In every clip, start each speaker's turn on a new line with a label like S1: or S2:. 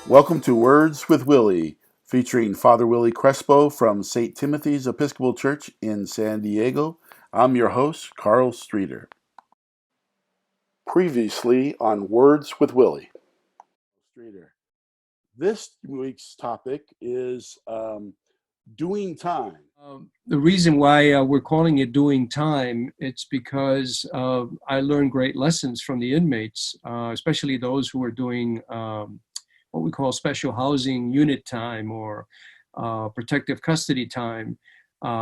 S1: Welcome to Words with Willy, featuring Father Willy Crespo from St. Timothy's Episcopal Church in San Diego. I'm your host, Carl Streeter. Previously on Words with Willy. Streeter. This week's topic is doing time.
S2: The reason why we're calling it doing time, it's because I learned great lessons from the inmates, especially those who are doing what we call special housing unit time or protective custody time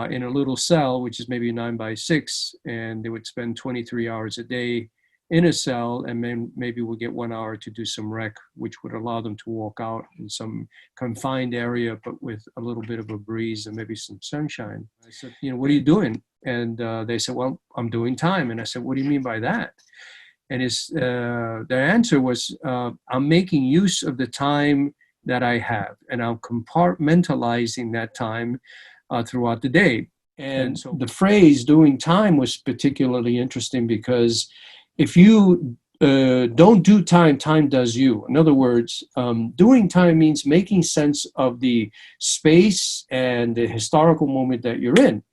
S2: in a little cell, which is maybe 9x6, and they would spend 23 hours a day in a cell, and then maybe we'll get 1 hour to do some rec, which would allow them to walk out in some confined area, but with a little bit of a breeze and maybe some sunshine. I said, what are you doing? And they said, well, I'm doing time. And I said, what do you mean by that? And their answer was, I'm making use of the time that I have, and I'm compartmentalizing that time throughout the day. And so the phrase doing time was particularly interesting because if you don't do time, time does you. In other words, doing time means making sense of the space and the historical moment that you're in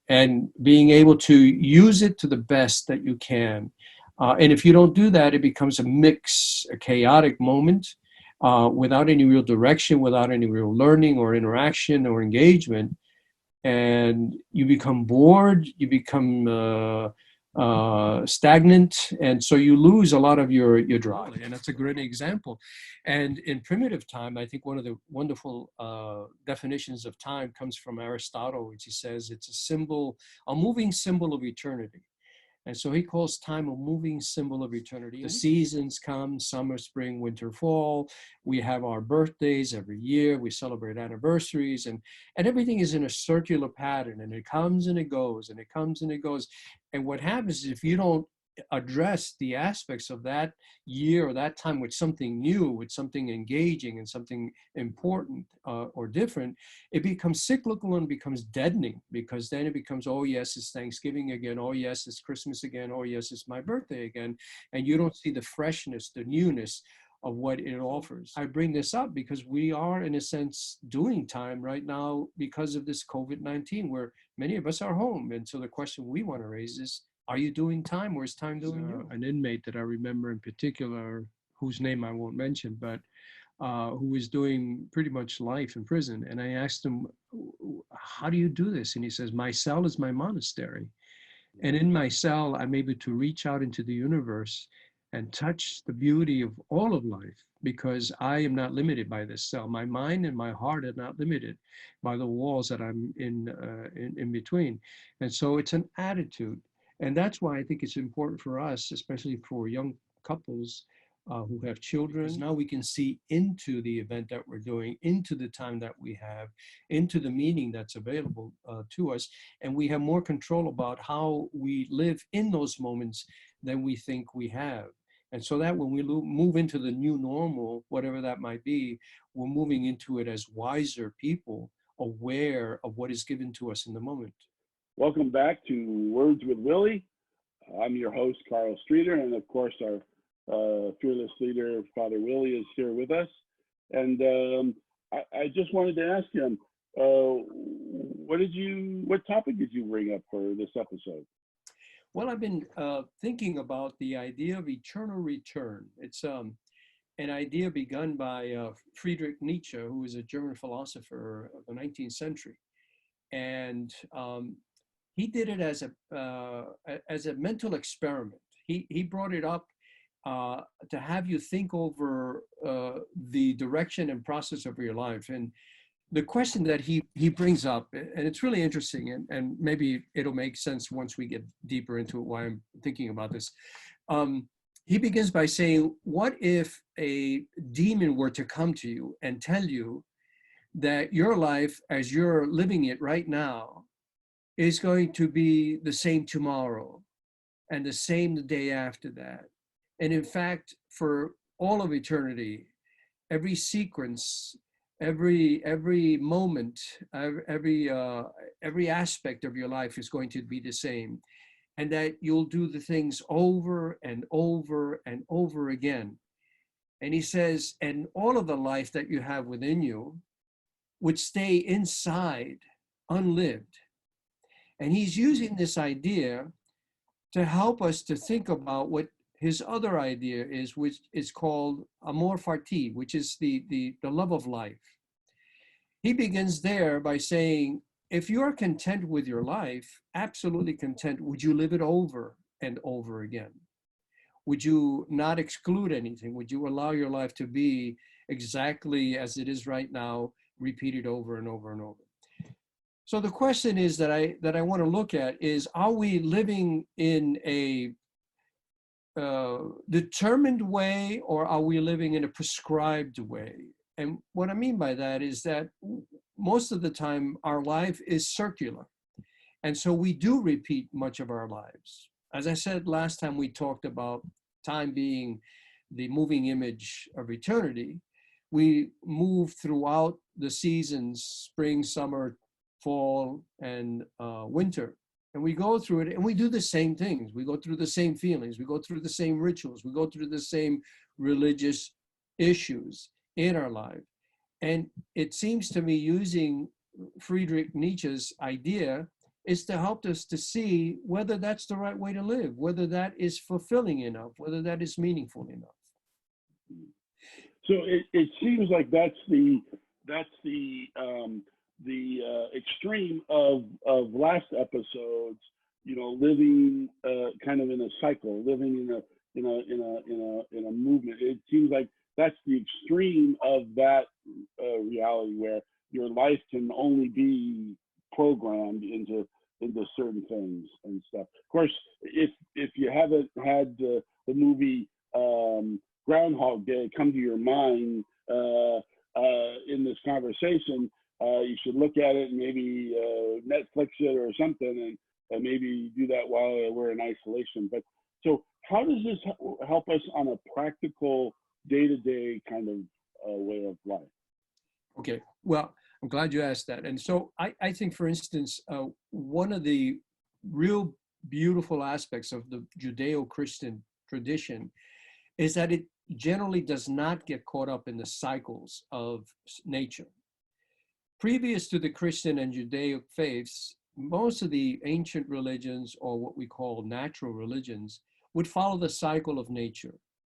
S2: and being able to use it to the best that you can. And if you don't do that, it becomes a chaotic moment without any real direction, without any real learning or interaction or engagement. And you become bored, you become stagnant, and so you lose a lot of your drive. And that's a great example. And in primitive time, I think one of the wonderful definitions of time comes from Aristotle, which he says it's a moving symbol of eternity. And so he calls time a moving symbol of eternity. The seasons come, summer, spring, winter, fall. We have our birthdays every year. We celebrate anniversaries, and everything is in a circular pattern, and it comes and it goes, and it comes and it goes. And what happens is if you don't address the aspects of that year or that time with something new, with something engaging and something important or different, it becomes cyclical and becomes deadening, because then it becomes, oh yes, it's Thanksgiving again, oh yes, it's Christmas again, oh yes, it's my birthday again, and you don't see the freshness, the newness of what it offers. I bring this up because we are, in a sense, doing time right now because of this COVID-19, where many of us are home. And so the question we want to raise is, are you doing time, or is time doing you? An inmate that I remember in particular, whose name I won't mention, but who was doing pretty much life in prison. And I asked him, how do you do this? And he says, my cell is my monastery. And in my cell, I'm able to reach out into the universe and touch the beauty of all of life, because I am not limited by this cell. My mind and my heart are not limited by the walls that I'm in between. And so it's an attitude. And that's why I think it's important for us, especially for young couples who have children. Because now we can see into the event that we're doing, into the time that we have, into the meaning that's available to us. And we have more control about how we live in those moments than we think we have. And so that when we move into the new normal, whatever that might be, we're moving into it as wiser people, aware of what is given to us in the moment.
S1: Welcome back to Words with Willy. I'm your host, Carl Streeter, and of course, our fearless leader, Father Willy, is here with us. And I just wanted to ask him, what topic did you bring up for this episode?
S2: Well, I've been thinking about the idea of eternal return. It's an idea begun by Friedrich Nietzsche, who was a German philosopher of the 19th century. And he did it as a mental experiment. He brought it up to have you think over the direction and process of your life. And the question that he brings up, and it's really interesting, and maybe it'll make sense once we get deeper into it, why I'm thinking about this. He begins by saying, what if a demon were to come to you and tell you that your life as you're living it right now is going to be the same tomorrow and the same the day after that? And in fact, for all of eternity, every sequence, every moment, every aspect of your life is going to be the same, and that you'll do the things over and over and over again. And he says, and all of the life that you have within you would stay inside, unlived. And he's using this idea to help us to think about what his other idea is, which is called amor fati, which is the love of life. He begins there by saying, if you're content with your life, absolutely content, would you live it over and over again? Would you not exclude anything? Would you allow your life to be exactly as it is right now, repeated over and over and over? So the question is that I want to look at is, are we living in a determined way, or are we living in a prescribed way? And what I mean by that is that most of the time our life is circular. And so we do repeat much of our lives. As I said last time we talked about time being the moving image of eternity, we move throughout the seasons, spring, summer, fall, and winter. And we go through it and we do the same things. We go through the same feelings. We go through the same rituals. We go through the same religious issues in our life. And it seems to me using Friedrich Nietzsche's idea is to help us to see whether that's the right way to live, whether that is fulfilling enough, whether that is meaningful enough.
S1: So it seems like that's the extreme of last episodes. Living kind of in a cycle, living in a movement. It seems like that's the extreme of that reality, where your life can only be programmed into certain things and stuff. Of course, if you haven't had the movie Groundhog Day come to your mind in this conversation, you should look at it and maybe Netflix it or something, and maybe do that while we're in isolation. But so how does this help us on a practical day-to-day kind of way of life? Okay,
S2: well, I'm glad you asked that. And so I think, for instance, one of the real beautiful aspects of the Judeo-Christian tradition is that it generally does not get caught up in the cycles of nature. Previous to the Christian and Judaic faiths, most of the ancient religions, or what we call natural religions, would follow the cycle of nature.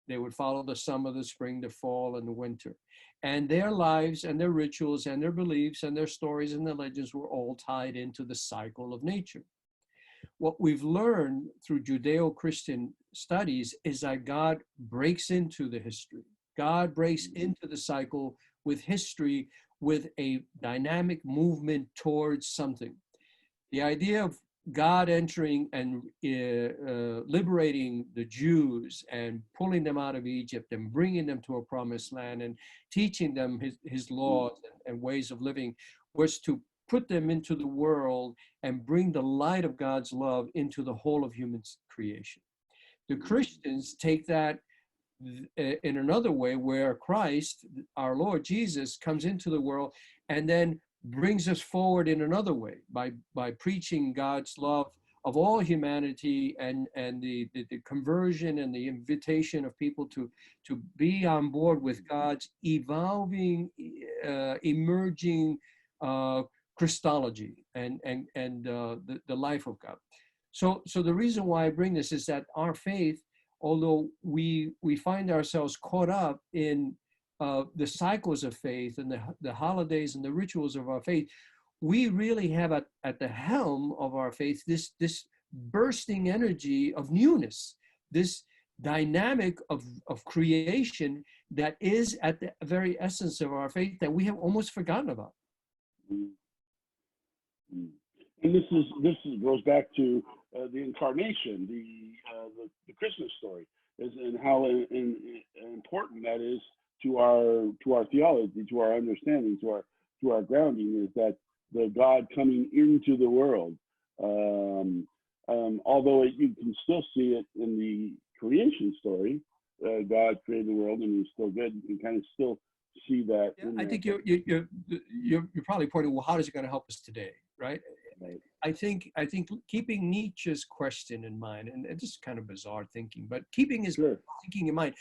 S2: They would follow the summer, the spring, the fall, and the winter. And their lives and their rituals and their beliefs and their stories and their legends were all tied into the cycle of nature. What we've learned through Judeo-Christian studies is that God breaks into the history. God breaks into the cycle with history, with a dynamic movement towards something. The idea of God entering and liberating the Jews and pulling them out of Egypt and bringing them to a promised land and teaching them his laws and ways of living was to put them into the world and bring the light of God's love into the whole of human creation. The Christians take that in another way, where Christ, our Lord Jesus, comes into the world and then brings us forward in another way by preaching God's love of all humanity and the conversion and the invitation of people to be on board with God's evolving, emerging Christology and the life of God. So the reason why I bring this is that our faith, although we find ourselves caught up in the cycles of faith and the holidays and the rituals of our faith, we really have at the helm of our faith this bursting energy of newness, this dynamic of creation that is at the very essence of our faith that we have almost forgotten about.
S1: And this goes back to the incarnation, the Christmas story, and how important that is to our theology, to our understanding, to our grounding, is that the God coming into the world. Although you can still see it in the creation story, God created the world and He's still good. You can kind of still see that.
S2: Yeah, I think you're probably pointing, well, how is it going to help us today, right? Right. I think keeping Nietzsche's question in mind, and it's just kind of bizarre thinking, but keeping his thinking in mind,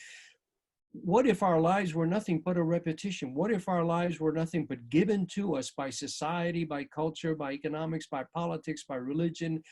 S2: what if our lives were nothing but a repetition? What if our lives were nothing but given to us by society, by culture, by economics, by politics, by religion?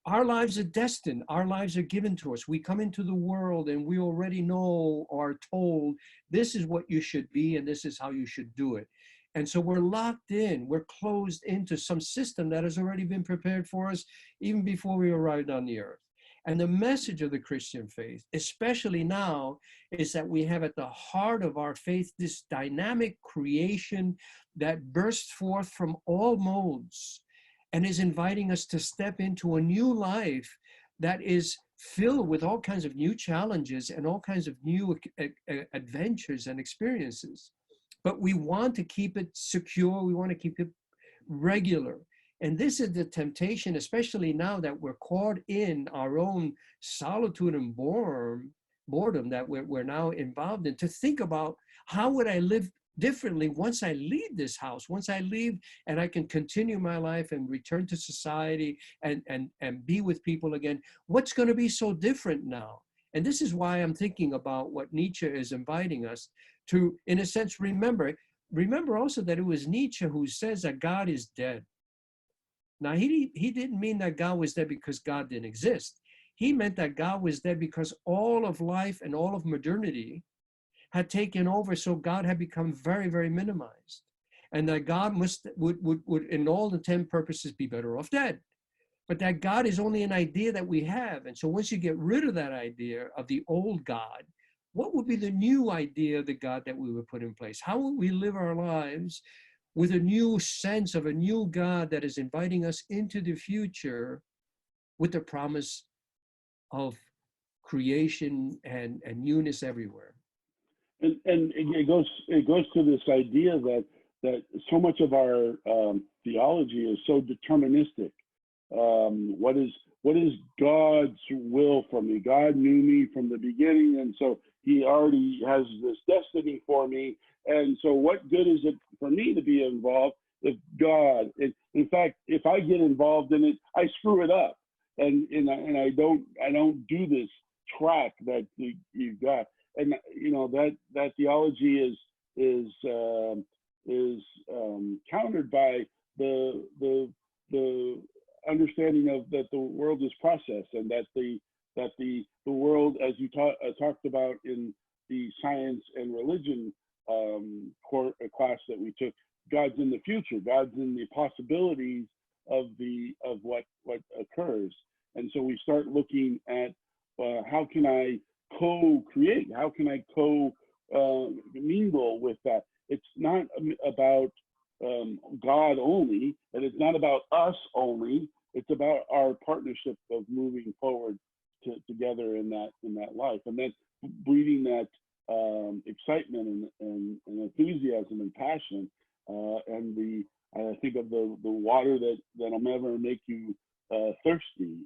S2: Our lives are destined. Our lives are given to us. We come into the world and we already know or are told, this is what you should be and this is how you should do it. And so we're locked in, we're closed into some system that has already been prepared for us even before we arrived on the earth. And the message of the Christian faith, especially now, is that we have at the heart of our faith this dynamic creation that bursts forth from all modes and is inviting us to step into a new life that is filled with all kinds of new challenges and all kinds of new adventures and experiences. But we want to keep it secure, we want to keep it regular. And this is the temptation, especially now that we're caught in our own solitude and boredom that we're now involved in, to think about, how would I live differently once I leave this house, once I leave and I can continue my life and return to society and be with people again? What's going to be so different now? And this is why I'm thinking about what Nietzsche is inviting us to, in a sense, remember also that it was Nietzsche who says that God is dead. Now, he didn't mean that God was dead because God didn't exist. He meant that God was dead because all of life and all of modernity had taken over, so God had become very, very minimized. And that God would in all intent purposes, be better off dead. But that God is only an idea that we have. And so once you get rid of that idea of the old God, what would be the new idea of the God that we would put in place? How would we live our lives with a new sense of a new God that is inviting us into the future with the promise of creation and newness everywhere?
S1: And it goes to this idea that so much of our theology is so deterministic. What is God's will for me? God knew me from the beginning, and so He already has this destiny for me. And so, what good is it for me to be involved if God? In fact, if I get involved in it, I screw it up, and I don't do this track that you've got. And you know that theology is countered by the understanding of that the world is process, and that the world, as you talked about in the science and religion class that we took, God's in the future, God's in the possibilities of what occurs. And so we start looking at how can I co-create, how can I mingle with that. It's not about God only, and it's not about us only. It's about our partnership of moving forward together in that life, and then breeding that excitement and enthusiasm and passion, and I think of the water that'll never make you thirsty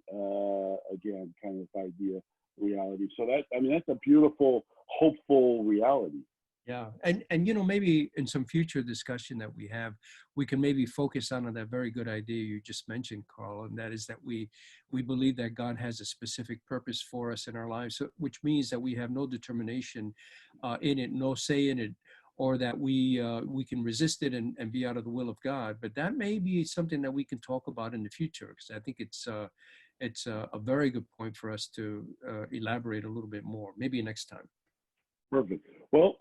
S1: again, kind of idea, reality. So that's a beautiful, hopeful reality.
S2: Yeah, and maybe in some future discussion that we have, we can maybe focus on that very good idea you just mentioned, Carl, and that is that we believe that God has a specific purpose for us in our lives, which means that we have no determination in it, no say in it, or that we can resist it and be out of the will of God. But that may be something that we can talk about in the future, because I think it's a very good point for us to elaborate a little bit more, maybe next time.
S1: Perfect. Well,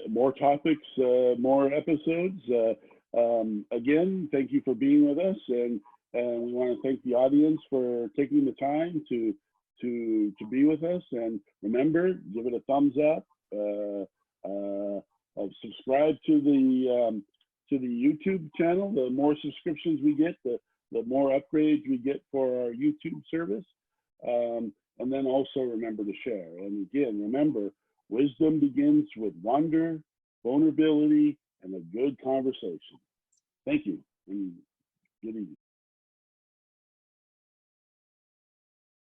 S1: more topics, more episodes. Again, thank you for being with us, and we want to thank the audience for taking the time to be with us. And remember, give it a thumbs up. Subscribe to the YouTube channel. The more subscriptions we get, the more upgrades we get for our YouTube service. And then also remember to share. And again, remember, wisdom begins with wonder, vulnerability, and a good conversation. Thank you, and good evening.